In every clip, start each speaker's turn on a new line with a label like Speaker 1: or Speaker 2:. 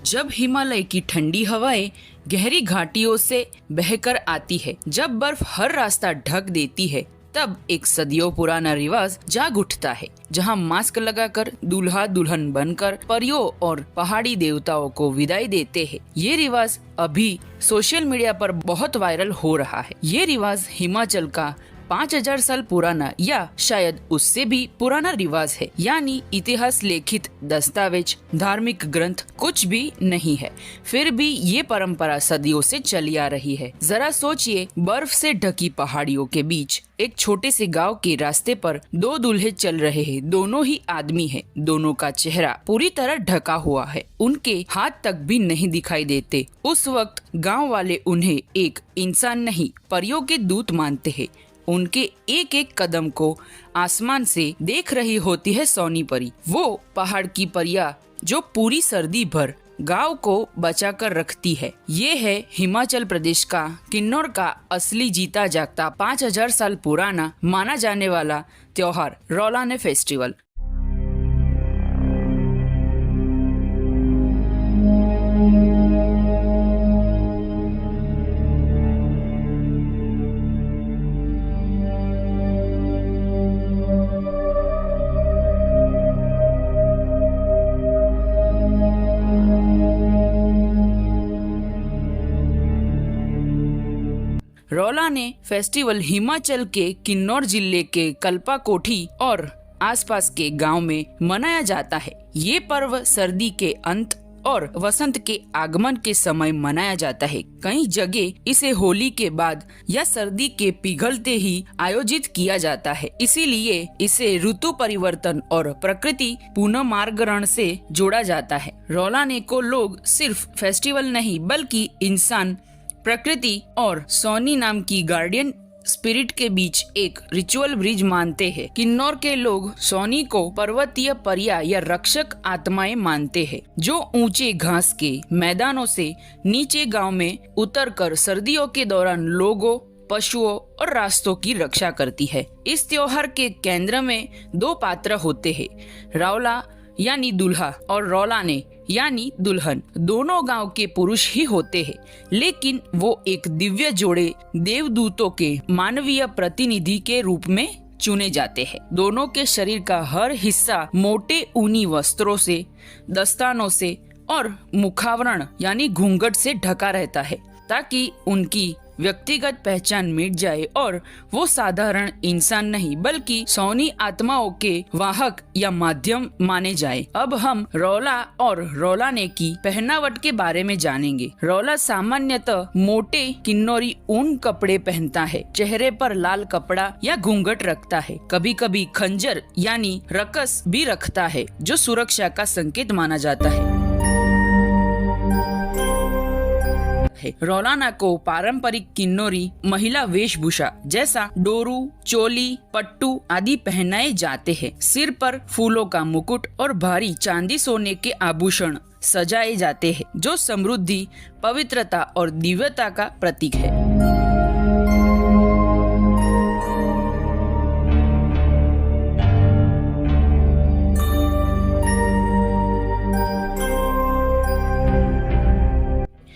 Speaker 1: जब हिमालय की ठंडी हवाएं गहरी घाटियों से बहकर आती है, जब बर्फ हर रास्ता ढक देती है, तब एक सदियों पुराना रिवाज जाग उठता है, जहां मास्क लगाकर दूल्हा दुल्हन बनकर परियों और पहाड़ी देवताओं को विदाई देते हैं। ये रिवाज अभी सोशल मीडिया पर बहुत वायरल हो रहा है। ये रिवाज हिमाचल का 5000 साल पुराना या शायद उससे भी पुराना रिवाज है, यानी इतिहास लिखित दस्तावेज, धार्मिक ग्रंथ कुछ भी नहीं है, फिर भी ये परंपरा सदियों से चली आ रही है। जरा सोचिए, बर्फ से ढकी पहाड़ियों के बीच एक छोटे से गांव के रास्ते पर दो दूल्हे चल रहे हैं। दोनों ही आदमी हैं, दोनों का चेहरा पूरी तरह ढका हुआ है, उनके हाथ तक भी नहीं दिखाई देते। उस वक्त गांव वाले उन्हें एक इंसान नहीं, परियों के दूत मानते हैं। उनके एक एक कदम को आसमान से देख रही होती है सोनी परी, वो पहाड़ की परियां जो पूरी सर्दी भर गांव को बचाकर रखती है। ये है हिमाचल प्रदेश का किन्नौर का असली जीता जागता 5000 साल पुराना माना जाने वाला त्योहार रौलाने फेस्टिवल। रौलाने फेस्टिवल हिमाचल के किन्नौर जिले के कल्पा कोठी और आसपास के गांव में मनाया जाता है। ये पर्व सर्दी के अंत और वसंत के आगमन के समय मनाया जाता है। कई जगह इसे होली के बाद या सर्दी के पिघलते ही आयोजित किया जाता है, इसीलिए इसे ऋतु परिवर्तन और प्रकृति पुनर्मार्गरण से जोड़ा जाता है। रौलाने को लोग सिर्फ फेस्टिवल नहीं बल्कि इंसान, प्रकृति और सोनी नाम की गार्डियन स्पिरिट के बीच एक रिचुअल ब्रिज मानते हैं। किन्नौर के लोग सोनी को पर्वतीय परियां या रक्षक आत्माएं मानते हैं, जो ऊंचे घास के मैदानों से नीचे गांव में उतरकर सर्दियों के दौरान लोगों, पशुओं और रास्तों की रक्षा करती है। इस त्योहार के केंद्र में दो पात्र होते हैं, रावला यानी दूल्हा और रौलाने यानी दुल्हन। दोनों गांव के पुरुष ही होते हैं, लेकिन वो एक दिव्य जोड़े देवदूतों के मानवीय प्रतिनिधि के रूप में चुने जाते हैं। दोनों के शरीर का हर हिस्सा मोटे ऊनी वस्त्रों से, दस्तानों से और मुखावरण यानी घूंघट से ढका रहता है, ताकि उनकी व्यक्तिगत पहचान मिट जाए और वो साधारण इंसान नहीं बल्कि सोनी आत्माओं के वाहक या माध्यम माने जाए। अब हम रौला और रौलाने की पहनावट के बारे में जानेंगे। रौला सामान्यतः मोटे किन्नौरी ऊन कपड़े पहनता है, चेहरे पर लाल कपड़ा या घूंघट रखता है, कभी कभी खंजर यानी रकस भी रखता है, जो सुरक्षा का संकेत माना जाता है। रौलाना को पारंपरिक किन्नौरी महिला वेशभूषा जैसा डोरू, चोली, पट्टू आदि पहनाए जाते हैं। सिर पर फूलों का मुकुट और भारी चांदी सोने के आभूषण सजाए जाते हैं, जो समृद्धि, पवित्रता और दिव्यता का प्रतीक है।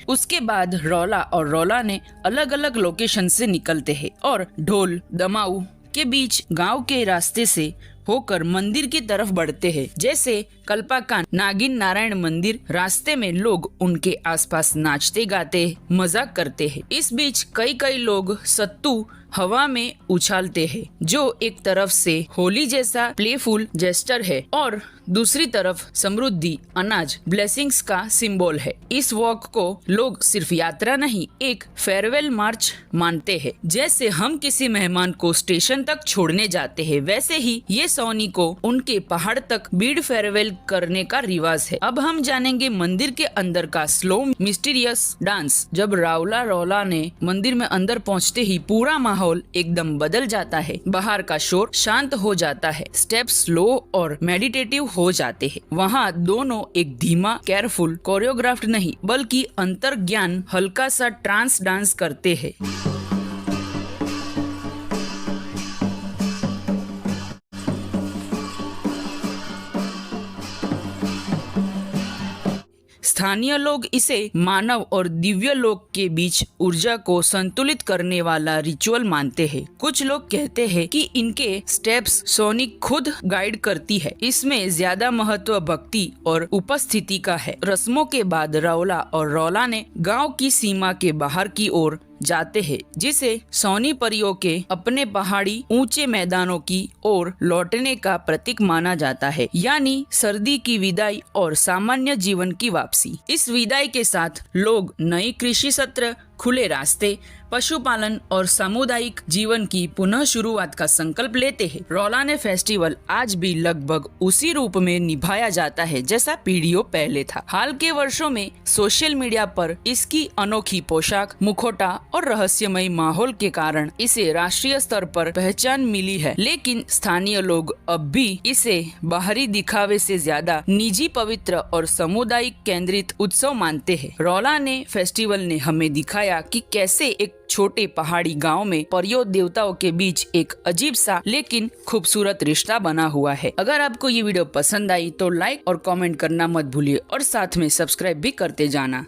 Speaker 1: उसके बाद रौला और रौलाने अलग अलग लोकेशन से निकलते हैं और ढोल दमाऊ के बीच गांव के रास्ते से होकर मंदिर की तरफ बढ़ते हैं। जैसे कल्पा का नागिन नारायण मंदिर, रास्ते में लोग उनके आसपास नाचते गाते मजाक करते हैं। इस बीच कई लोग सत्तू हवा में उछालते हैं, जो एक तरफ से होली जैसा प्लेफुल जेस्टर है और दूसरी तरफ समृद्धि, अनाज, ब्लेसिंग्स का सिंबल है। इस वॉक को लोग सिर्फ यात्रा नहीं, एक फेयरवेल मार्च मानते हैं। जैसे हम किसी मेहमान को स्टेशन तक छोड़ने जाते हैं, वैसे ही ये सोनी को उनके पहाड़ तक बीड फेयरवेल करने का रिवाज है। अब हम जानेंगे मंदिर के अंदर का स्लो मिस्टीरियस डांस। जब रावला रौला ने मंदिर में अंदर पहुंचते ही पूरा माहौल एकदम बदल जाता है। बाहर का शोर शांत हो जाता है, स्टेप स्लो और मेडिटेटिव हो जाते हैं। वहाँ दोनों एक धीमा, केयरफुल, कोरियोग्राफ्ड नहीं बल्कि अंतर्ज्ञान हल्का सा ट्रांस डांस करते हैं। स्थानीय लोग इसे मानव और दिव्य लोक के बीच ऊर्जा को संतुलित करने वाला रिचुअल मानते हैं। कुछ लोग कहते हैं कि इनके स्टेप्स सोनी खुद गाइड करती है। इसमें ज्यादा महत्व भक्ति और उपस्थिति का है। रस्मों के बाद रौला और रौला ने गांव की सीमा के बाहर की ओर जाते हैं, जिसे सोनी परियों के अपने पहाड़ी ऊंचे मैदानों की ओर लौटने का प्रतीक माना जाता है, यानी सर्दी की विदाई और सामान्य जीवन की वापसी। इस विदाई के साथ लोग नई कृषि सत्र, खुले रास्ते, पशुपालन और सामुदायिक जीवन की पुनः शुरुआत का संकल्प लेते हैं। रौलाने फेस्टिवल आज भी लगभग उसी रूप में निभाया जाता है जैसा पीढ़ियों पहले था। हाल के वर्षों में सोशल मीडिया पर इसकी अनोखी पोशाक, मुखौटा और रहस्यमय माहौल के कारण इसे राष्ट्रीय स्तर पर पहचान मिली है, लेकिन स्थानीय लोग अब भी इसे बाहरी दिखावे से ज्यादा निजी, पवित्र और सामुदायिक केंद्रित उत्सव मानते हैं। रौलाने फेस्टिवल ने हमें दिखाया कि कैसे एक छोटे पहाड़ी गांव में परियों देवताओं के बीच एक अजीब सा लेकिन खूबसूरत रिश्ता बना हुआ है। अगर आपको ये वीडियो पसंद आई तो लाइक और कमेंट करना मत भूलिए और साथ में सब्सक्राइब भी करते जाना।